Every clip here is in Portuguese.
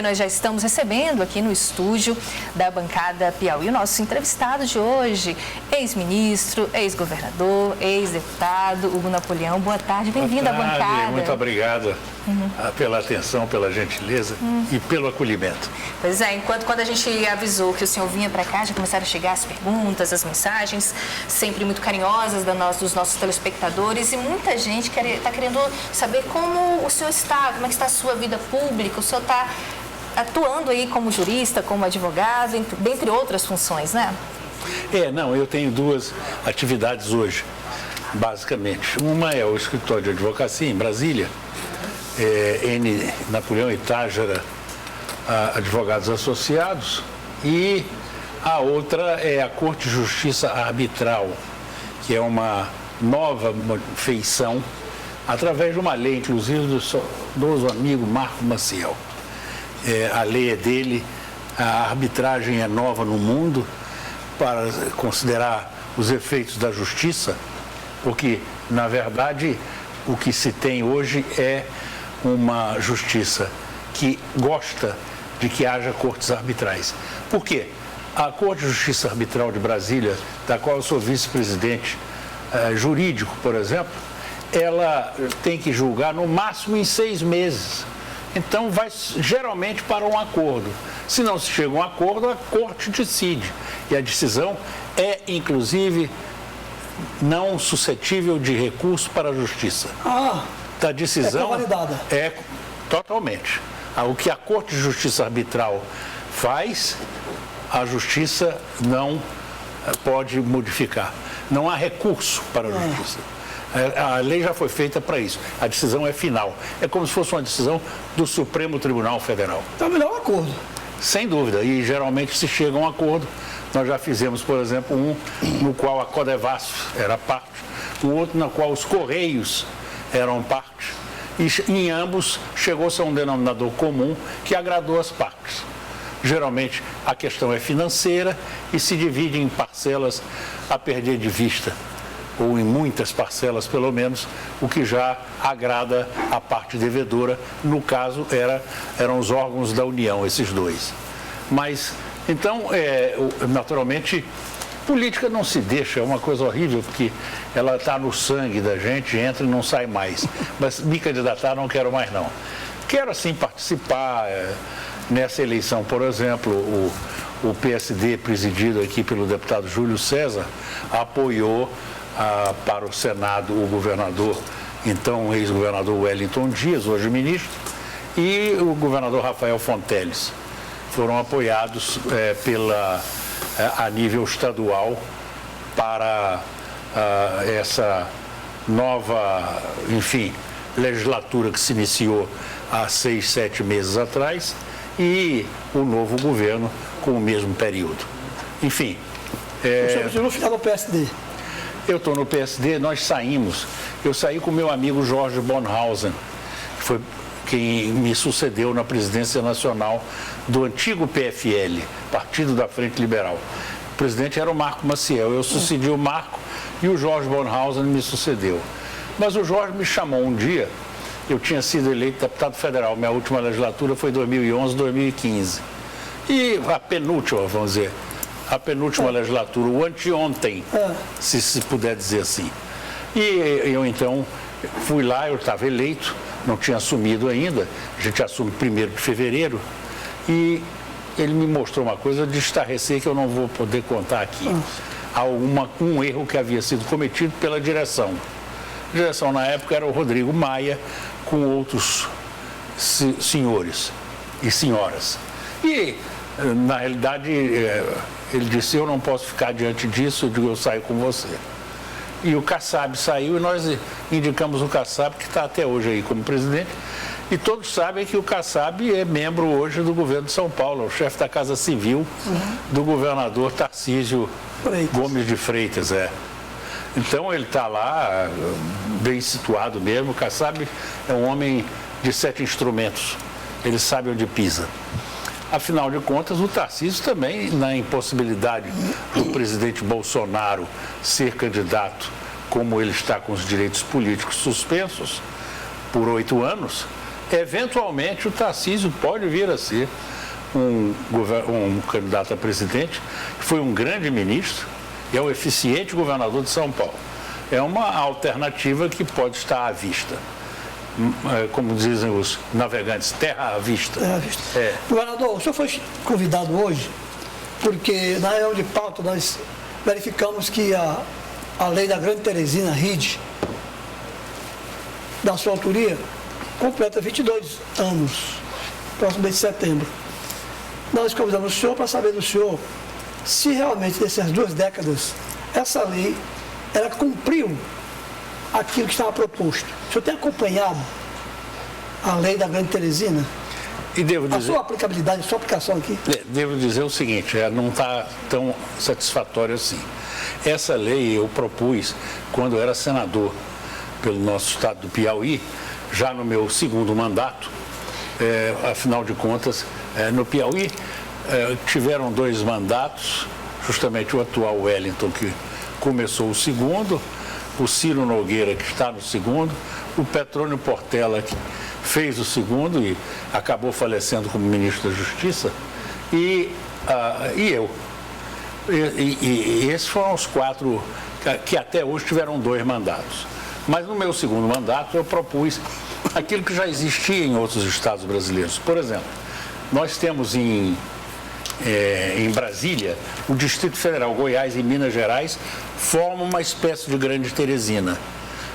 porque nós já estamos recebendo aqui no estúdio da bancada Piauí o nosso entrevistado de hoje, ex-ministro, ex-governador, ex-deputado, Hugo Napoleão. Boa tarde, bem-vindo à bancada. Muito obrigado pela atenção, pela gentileza e pelo acolhimento. Pois é, quando a gente avisou que o senhor vinha para cá, já começaram a chegar as perguntas, as mensagens, sempre muito carinhosas dos nossos telespectadores, e muita gente está querendo saber como o senhor está, como é que está a sua vida pública, o senhor está atuando aí como jurista, como advogado, dentre outras funções, né? Eu tenho duas atividades hoje, basicamente. Uma é o escritório de advocacia em Brasília, N. Napoleão e Tágera, advogados associados, e a outra é a Corte de Justiça Arbitral, que é uma nova feição, através de uma lei, inclusive, do nosso amigo Marco Maciel. A lei é dele, a arbitragem é nova no mundo, para considerar os efeitos da justiça, porque, na verdade, o que se tem hoje é uma justiça que gosta de que haja cortes arbitrais. Por quê? A Corte de Justiça Arbitral de Brasília, da qual eu sou vice-presidente jurídico, por exemplo, ela tem que julgar no máximo em 6 meses. Então, vai geralmente para um acordo. Se não se chega a um acordo, a Corte decide. E a decisão é, inclusive, não suscetível de recurso para a Justiça. A decisão validada. É totalmente. O que a Corte de Justiça Arbitral faz, a Justiça não pode modificar. Não há recurso para a Justiça. A lei já foi feita para isso. A decisão é final. É como se fosse uma decisão do Supremo Tribunal Federal. Então, melhor um acordo. Sem dúvida. E geralmente se chega a um acordo. Nós já fizemos, por exemplo, um no qual a Codevasf era parte, o outro no qual os Correios eram parte. E em ambos chegou-se a um denominador comum que agradou as partes. Geralmente a questão é financeira e se divide em parcelas a perder de vista, ou em muitas parcelas pelo menos, o que já agrada a parte devedora. No caso eram os órgãos da União, esses dois. Mas, então, naturalmente, política não se deixa, é uma coisa horrível, porque ela está no sangue da gente, entra e não sai mais. Mas me candidatar não quero mais, não. Quero, assim, participar nessa eleição, por exemplo, o PSD, presidido aqui pelo deputado Júlio César, apoiou para o Senado o governador, então o ex-governador Wellington Dias, hoje ministro, e o governador Rafael Fonteles. Foram apoiados a nível estadual para essa nova, legislatura que se iniciou há 6, 7 meses atrás, e o novo governo com o mesmo período. Enfim. Você no final do PSD? Eu estou no PSD, nós saímos. Eu saí com meu amigo Jorge Bonhausen, que foi quem me sucedeu na presidência nacional do antigo PFL, Partido da Frente Liberal. O presidente era o Marco Maciel, eu sucedi o Marco e o Jorge Bonhausen me sucedeu. Mas o Jorge me chamou um dia, eu tinha sido eleito deputado federal, minha última legislatura foi 2011, 2015. E a penúltima, vamos dizer, a penúltima legislatura, o anteontem, se puder dizer assim. E eu então fui lá, eu estava eleito, não tinha assumido ainda, a gente assume 1º de fevereiro, e ele me mostrou uma coisa de estarrecer que eu não vou poder contar aqui. Um erro que havia sido cometido pela direção. A direção na época era o Rodrigo Maia, com outros senhores e senhoras. E, na realidade, ele disse, eu não posso ficar diante disso, eu digo, eu saio com você. E o Kassab saiu e nós indicamos o Kassab, que está até hoje aí como presidente. E todos sabem que o Kassab é membro hoje do governo de São Paulo, é o chefe da Casa Civil do governador Tarcísio Gomes de Freitas. Então ele está lá, bem situado mesmo. O Kassab é um homem de 7 instrumentos, ele sabe onde pisa. Afinal de contas, o Tarcísio também, na impossibilidade do presidente Bolsonaro ser candidato, como ele está com os direitos políticos suspensos por 8 anos, Eventualmente, o Tarcísio pode vir a ser um candidato a presidente, que foi um grande ministro e é um eficiente governador de São Paulo. É uma alternativa que pode estar à vista. Como dizem os navegantes, terra à vista. Terra à vista. Governador, o senhor foi convidado hoje porque na reunião de pauta nós verificamos que a lei da Grande Teresina, RID, da sua autoria, completa 22 anos, próximo mês de setembro. Nós convidamos o senhor para saber do senhor se realmente nessas 2 décadas essa lei ela cumpriu aquilo que estava proposto. O senhor tem acompanhado a lei da Grande Teresina? E devo dizer, a sua aplicabilidade, a sua aplicação aqui? Devo dizer o seguinte, ela não está tão satisfatória assim. Essa lei eu propus quando eu era senador pelo nosso estado do Piauí, já no meu 2º mandato. Afinal de contas, no Piauí tiveram 2 mandatos, justamente o atual Wellington, que começou o 2º, o Ciro Nogueira, que está no 2º, o Petrônio Portela, que fez o 2º e acabou falecendo como ministro da Justiça, e eu. E esses foram os 4 que até hoje tiveram 2 mandatos. Mas no meu 2º mandato eu propus aquilo que já existia em outros estados brasileiros. Por exemplo, nós temos em Brasília, o Distrito Federal, Goiás e Minas Gerais formam uma espécie de Grande Teresina.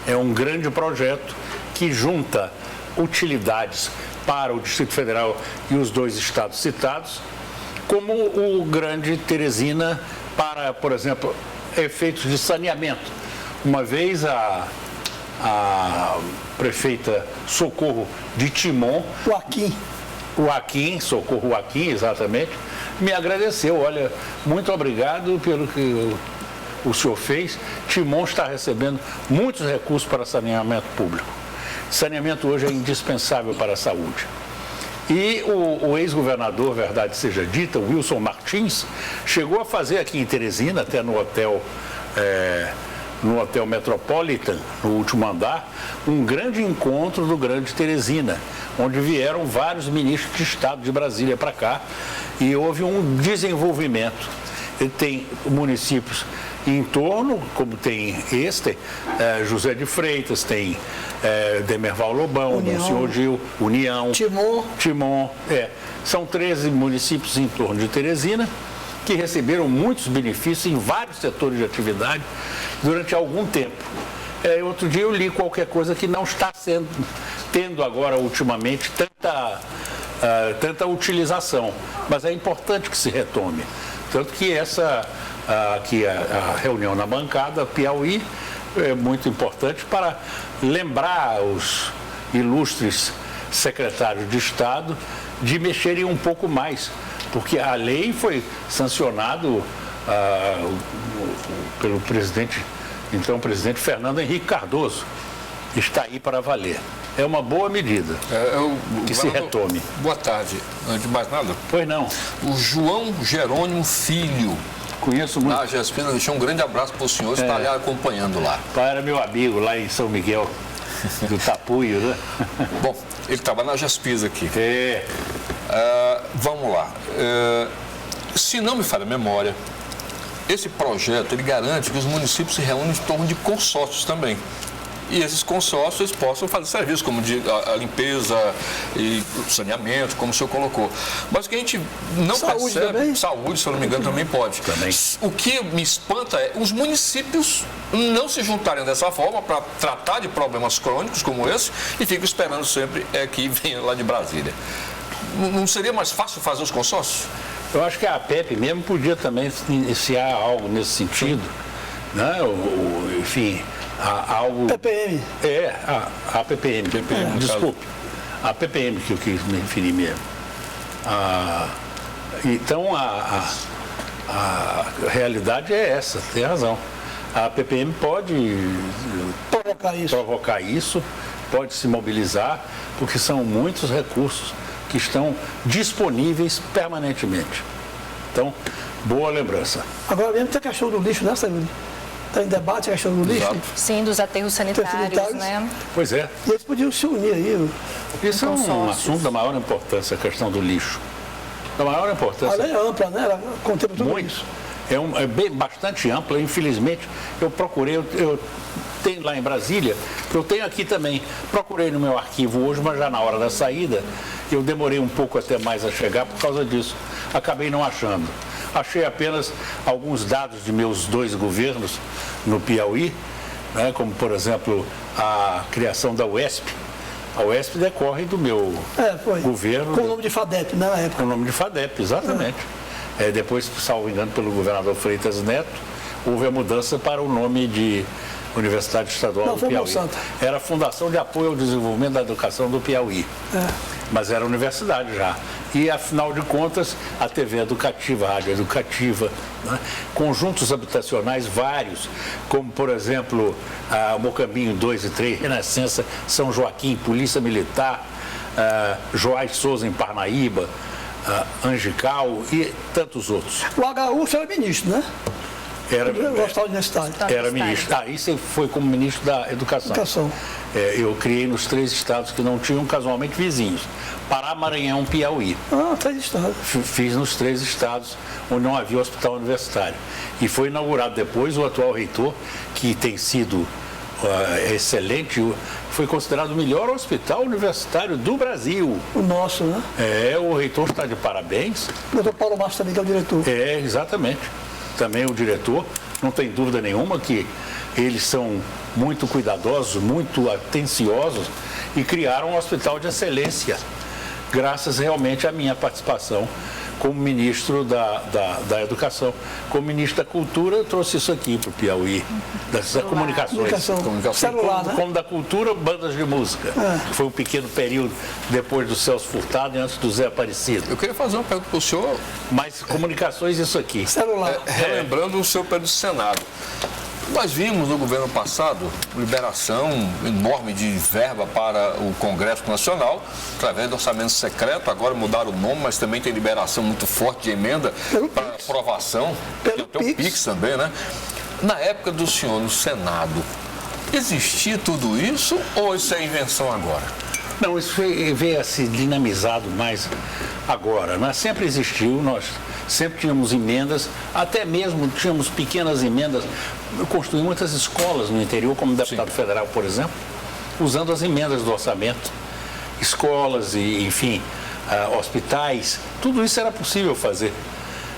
É um grande projeto que junta utilidades para o Distrito Federal e os 2 estados citados, como o Grande Teresina para, por exemplo, efeitos de saneamento. Uma vez a prefeita Socorro de Timon, o Joaquim, Socorro Joaquim, exatamente, me agradeceu. Olha, muito obrigado pelo que o senhor fez. Timon está recebendo muitos recursos para saneamento público. Saneamento hoje é indispensável para a saúde. E o ex-governador, verdade seja dita, Wilson Martins, chegou a fazer aqui em Teresina, até no Hotel Metropolitan, no último andar, um grande encontro do Grande Teresina, onde vieram vários ministros de Estado de Brasília para cá e houve um desenvolvimento. Ele tem municípios em torno, como tem José de Freitas, tem Demerval Lobão, Monsenhor Gil, União, Timon. São 13 municípios em torno de Teresina que receberam muitos benefícios em vários setores de atividade durante algum tempo. Outro dia eu li qualquer coisa que não está tendo agora, ultimamente, tanta utilização, mas é importante que se retome. Tanto que aqui a reunião na bancada, Piauí, é muito importante para lembrar os ilustres secretários de Estado de mexerem um pouco mais, porque a lei foi sancionada pelo então presidente Fernando Henrique Cardoso. Está aí para valer. É uma boa medida que se retome. Boa tarde. Antes de mais nada. Pois não. O João Jerônimo Filho. Conheço muito. Na Jaspina, deixou um grande abraço para o senhor, está ali acompanhando lá. Pai era meu amigo lá em São Miguel do Tapuio, né? Bom, ele estava na Jaspisa aqui. Vamos lá. Se não me falha a memória, esse projeto ele garante que os municípios se reúnem em torno de consórcios também. E esses consórcios possam fazer serviços como a limpeza e saneamento, como o senhor colocou. Mas o que a gente não percebe... Também? Saúde, se eu não me engano, também pode. Também. O que me espanta é os municípios não se juntarem dessa forma para tratar de problemas crônicos como esse e ficam esperando sempre que venha lá de Brasília. Não seria mais fácil fazer os consórcios? Eu acho que a APEP mesmo podia também iniciar algo nesse sentido, né? Enfim... algo... PPM. A PPM, desculpe. A PPM que eu quis me referir mesmo. Então, a realidade é essa, tem razão. A PPM pode provocar isso, pode se mobilizar, porque são muitos recursos que estão disponíveis permanentemente. Então, boa lembrança. Agora mesmo tem a questão do lixo, né, Saúde? Está em debate a questão do lixo. Sim, dos aterros sanitários, né? Pois é. E eles podiam se unir aí, Isso é um consórcios. assunto da maior importância, a questão do lixo. Da maior A importância. lei é ampla, né? Ela contempla tudo Muito. isso. Bastante ampla. Infelizmente, eu procurei, eu tenho lá em Brasília, eu tenho aqui também. Procurei no meu arquivo hoje, mas já na hora da saída, eu demorei um pouco até mais a chegar por causa disso. Acabei não achando. Achei apenas alguns dados de meus 2 governos no Piauí, né, como, por exemplo, a criação da UESP. A UESP decorre do meu Foi. governo. Com o nome de FADEP, na época. Com o nome de FADEP, exatamente. Depois, salvo engano, pelo governador Freitas Neto, houve a mudança para o nome de Universidade Estadual Não, do foi Piauí. Monsanto. Era a Fundação de Apoio ao Desenvolvimento da Educação do Piauí. Mas era universidade já. E, afinal de contas, a TV educativa, a rádio educativa, né? Conjuntos habitacionais vários, como, por exemplo, a Mocambinho 2 e 3, Renascença, São Joaquim, Polícia Militar, Joás Souza em Parnaíba, Angical e tantos outros. O HU era ministro, né? Era O Hospital Universitário. Era ministro. Isso foi como ministro da Educação. Eu criei nos 3 estados que não tinham, casualmente, vizinhos. Pará, Maranhão, Piauí. 3 estados. Fiz nos 3 estados onde não havia hospital universitário. E foi inaugurado depois o atual reitor, que tem sido excelente, foi considerado o melhor hospital universitário do Brasil. O nosso, né? O reitor está de parabéns. O doutor Paulo Márcio também, que é o diretor. Exatamente. Também o diretor, não tem dúvida nenhuma que eles são muito cuidadosos, muito atenciosos e criaram um hospital de excelência, graças realmente à minha participação como ministro da Educação. Como ministro da Cultura, eu trouxe isso aqui para o Piauí, das comunicações. Celular, né? Como da cultura, bandas de música. Foi um pequeno período depois do Celso Furtado e antes do Zé Aparecido. Eu queria fazer uma pergunta para o senhor. Mas comunicações, isso aqui. Celular. Relembrando o seu período do Senado. Nós vimos no governo passado liberação enorme de verba para o Congresso Nacional, através do orçamento secreto. Agora mudaram o nome, mas também tem liberação muito forte de emenda para aprovação. Tem até o PIX também, né? Na época do senhor no Senado, existia tudo isso ou isso é invenção agora? Não, isso veio a se dinamizado mais agora. Mas sempre existiu, nós sempre tínhamos emendas, até mesmo tínhamos pequenas emendas. Eu construí muitas escolas no interior, como deputado federal, por exemplo, usando as emendas do orçamento. Escolas e, enfim, hospitais, tudo isso era possível fazer.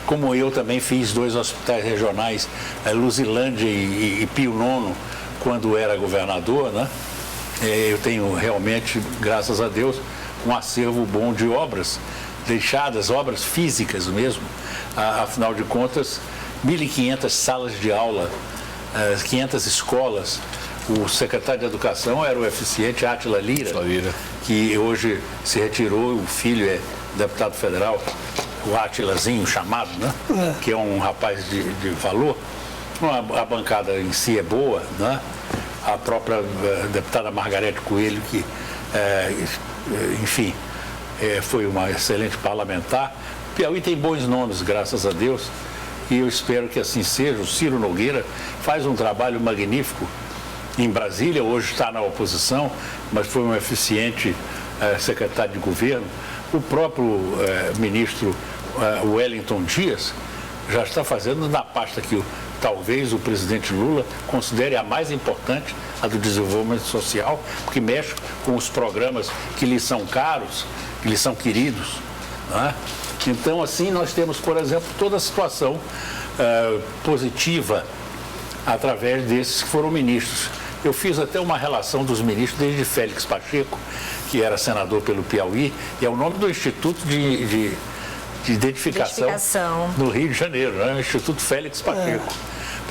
Como eu também fiz 2 hospitais regionais, Luzilândia e Pio IX, quando era governador, né? Eu tenho realmente, graças a Deus, um acervo bom de obras deixadas, obras físicas mesmo. Afinal de contas, 1.500 salas de aula, 500 escolas. O secretário de Educação era o eficiente Átila Lira, que hoje se retirou, o filho é deputado federal, o Átilazinho chamado, né? Que é um rapaz de valor. A bancada em si é boa, né? A própria deputada Margarete Coelho, que, enfim, foi uma excelente parlamentar. O Piauí tem bons nomes, graças a Deus, e eu espero que assim seja. O Ciro Nogueira faz um trabalho magnífico em Brasília, hoje está na oposição, mas foi um eficiente secretário de governo. O próprio ministro Wellington Dias já está fazendo na pasta que talvez o presidente Lula considere a mais importante, a do desenvolvimento social, porque mexe com os programas que lhe são caros, que lhe são queridos. Né? Então, assim, nós temos, por exemplo, toda a situação positiva através desses que foram ministros. Eu fiz até uma relação dos ministros desde Félix Pacheco, que era senador pelo Piauí, e é o nome do Instituto de Identificação no Rio de Janeiro, né? O Instituto Félix Pacheco.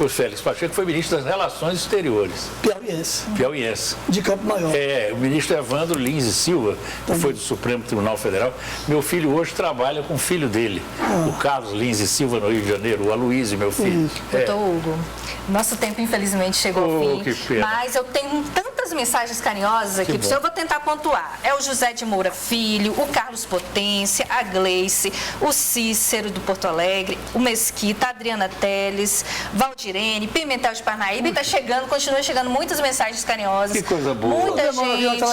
O Félix Pacheco foi ministro das Relações Exteriores. Piauiense. De Campo Maior. O ministro Evandro Lins e Silva, que foi do Supremo Tribunal Federal. Meu filho hoje trabalha com o filho dele, o Carlos Lins e Silva, no Rio de Janeiro, o Aloysio, meu filho. Doutor Hugo, nosso tempo infelizmente chegou ao fim, que pena. mas eu tenho tantas mensagens carinhosas aqui para o senhor, eu vou tentar pontuar. É o José de Moura Filho, o Carlos Potência, a Gleice, o Cícero do Porto Alegre, o Mesquita, a Adriana Teles, Valdirene, Pimentel de Parnaíba, e está chegando, continua chegando muitas mensagens carinhosas. Que coisa boa. Muita gente.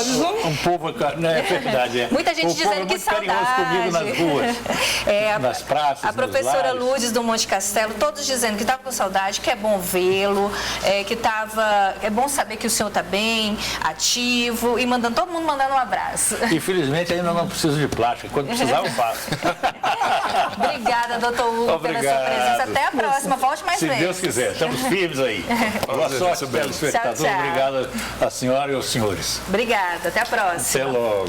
Um povo, né, é verdade. Muita gente dizendo que muito carinhoso comigo nas ruas, nas praças, a professora nos lares. Lourdes do Monte Castelo, todos dizendo que estava com saudade, que é bom vê-lo, é bom saber que o senhor está bem, ativo, e todo mundo mandando um abraço. Infelizmente ainda não preciso de plástica, quando precisar eu faço. Obrigada, doutor Hugo, pela sua presença. Até a próxima, volte mais vezes. Se Deus quiser, estamos firmes aí. Boa sorte, telespectador. Tchau, tchau. Obrigado à senhora e aos senhores. Obrigada, até a próxima. Até logo.